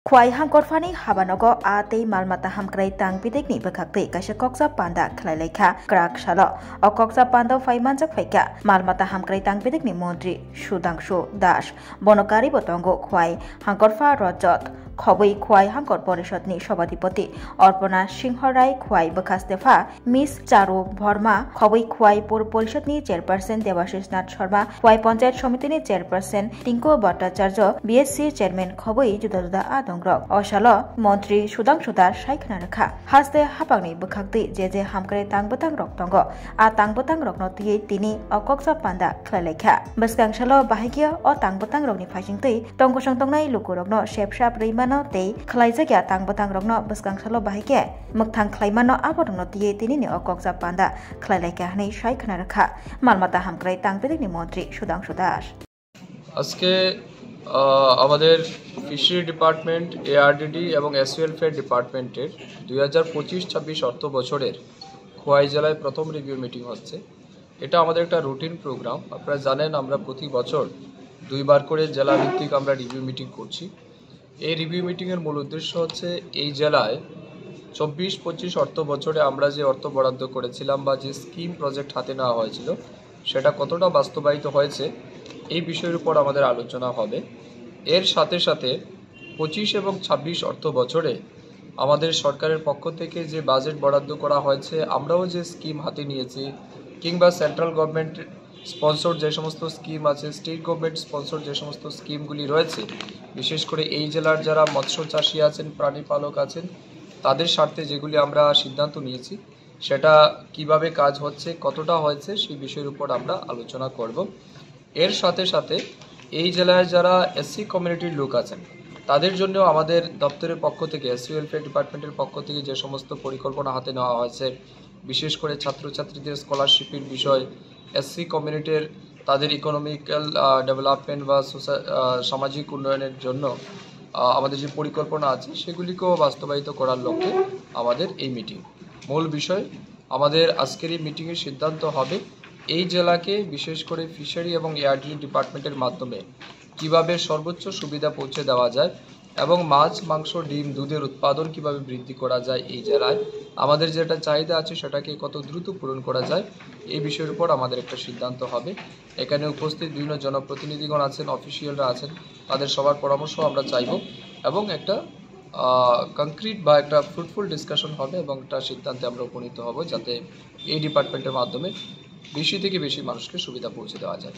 Khwai hangkorfani habanogo atei malmata hamkrai tang bidekni bekhakti kaisa koksa panda khlailekha krak salo o koksa panda faimanjak faika malmata hamkrai tang bidekni mantri Sudangshu Das bonokari botongo khwai hangkorfa rajat খবই Khowai হাঙ্কর পরিষদনি সভাধিপতি অর্পণা সিংহ রায় খোয়াই বখাস্তেফা Miss Charu Verma খবই খোয়াই পৌর পরিষদনি chairperson Debashis Nath Sharma Khowai panchayat সমিতিনি chairperson Tinku Bhattacharya BSC chairman খবই জুদা জুদা আদংরক অসাল মন্ত্রী সুদাংশু দাস সাইখনা রেখা হাসতে হাপাংনি বখাক্তি যে হামকরে তাংবতাং রক দঙ্গ আ তাংবতাং রকনো তিয়ে তিনি অককসা পান্দা খ্লাইলেখা বসকাংশাল বাহিকিয়া অ তাংবতাং রকনি ফাইজিংতৈ তংগসং তংনাই লুকুরকনো শেপসাপ রেইমান tei khlaijak ya tangbotang rokno bwskangsalo bahike mukthang khlaimano abodongno tiye tinini okokja panda khlailaika hne saikhna rakha malmata hamkrai tangpedikni মন্ত্রী সুদাংশু দাস আজকে আমাদের ফিশারি ডিপার্টমেন্ট এআরডিডি এবং এসওয়েলফেয়ার ডিপার্টমেন্টের 2025-26 অর্থ বছরের খোয়াই জেলায় প্রথম রিভিউ মিটিং হচ্ছে। এটা আমাদের একটা রুটিন প্রোগ্রাম। আপনারা জানেন আমরা প্রতি বছর দুইবার করে জেলা ভিত্তিক আমরা রিভিউ মিটিং করছি। এই রিভিউ মিটিংয়ের মূল উদ্দেশ্য হচ্ছে এই জেলায় 24-25 অর্থ বছরে আমরা যে অর্থ বরাদ্দ করেছিলাম বা যে স্কিম প্রজেক্ট হাতে নেওয়া হয়েছিল সেটা কতটা বাস্তবায়িত হয়েছে এই বিষয়ের উপর আমাদের আলোচনা হবে। এর সাথে সাথে 25 এবং 26 অর্থ বছরে আমাদের সরকারের পক্ষ থেকে যে বাজেট বরাদ্দ করা হয়েছে আমরাও যে স্কিম হাতে নিয়েছি কিংবা সেন্ট্রাল গভর্নমেন্ট স্পন্সর যে সমস্ত স্কিম আছে স্টেট গভর্নমেন্ট স্পন্সর যে সমস্ত স্কিমগুলি রয়েছে বিশেষ করে এই জেলার যারা মৎস্য চাষী আছেন প্রাণী পালক আছেন তাদের স্বার্থে যেগুলি আমরা সিদ্ধান্ত নিয়েছি সেটা কিভাবে কাজ হচ্ছে কতটা হয়েছে সেই বিষয়ের উপর আমরা আলোচনা করব। এর সাথে সাথে এই জেলায় যারা এসসি কমিউনিটির লোক আছেন তাদের জন্য আমাদের দপ্তরের পক্ষ থেকে এসসি ওয়েলফেয়ার ডিপার্টমেন্টের পক্ষ থেকে যে সমস্ত পরিকল্পনা হাতে নেওয়া হয়েছে বিশেষ করে ছাত্রছাত্রীদের স্কলারশিপের বিষয় এসসি কমিউনিটির তাদের ইকোনমিক্যাল ডেভেলপমেন্ট বা সামাজিক উন্নয়নের জন্য আমাদের যে পরিকল্পনা আছে সেগুলিকেও বাস্তবায়িত করার লক্ষ্যে আমাদের এই মিটিং। মূল বিষয় আমাদের আজকের এই মিটিংয়ের সিদ্ধান্ত হবে এই জেলাকে বিশেষ করে ফিশারি এবং এআরডিডি ডিপার্টমেন্টের মাধ্যমে কিভাবে সর্বোচ্চ সুবিধা পৌঁছে দেওয়া যায় এবং মাছ মাংস ডিম দুধের উৎপাদন কিভাবে বৃদ্ধি করা যায় এই জেলায় আমাদের যেটা চাহিদা আছে সেটাকে কত দ্রুত পূরণ করা যায় এই বিষয়ের উপর আমাদের একটা সিদ্ধান্ত হবে। এখানে উপস্থিত বিভিন্ন জনপ্রতিনিধিগণ আছেন অফিসিয়ালরা আছেন তাদের সবার পরামর্শ আমরা চাইব এবং একটা কংক্রিট বা একটা ফ্রুটফুল ডিসকাশন হবে এবং একটা সিদ্ধান্তে আমরা উপনীত হব যাতে এই ডিপার্টমেন্টের মাধ্যমে বেশি থেকে বেশি মানুষকে সুবিধা পৌঁছে দেওয়া যায়।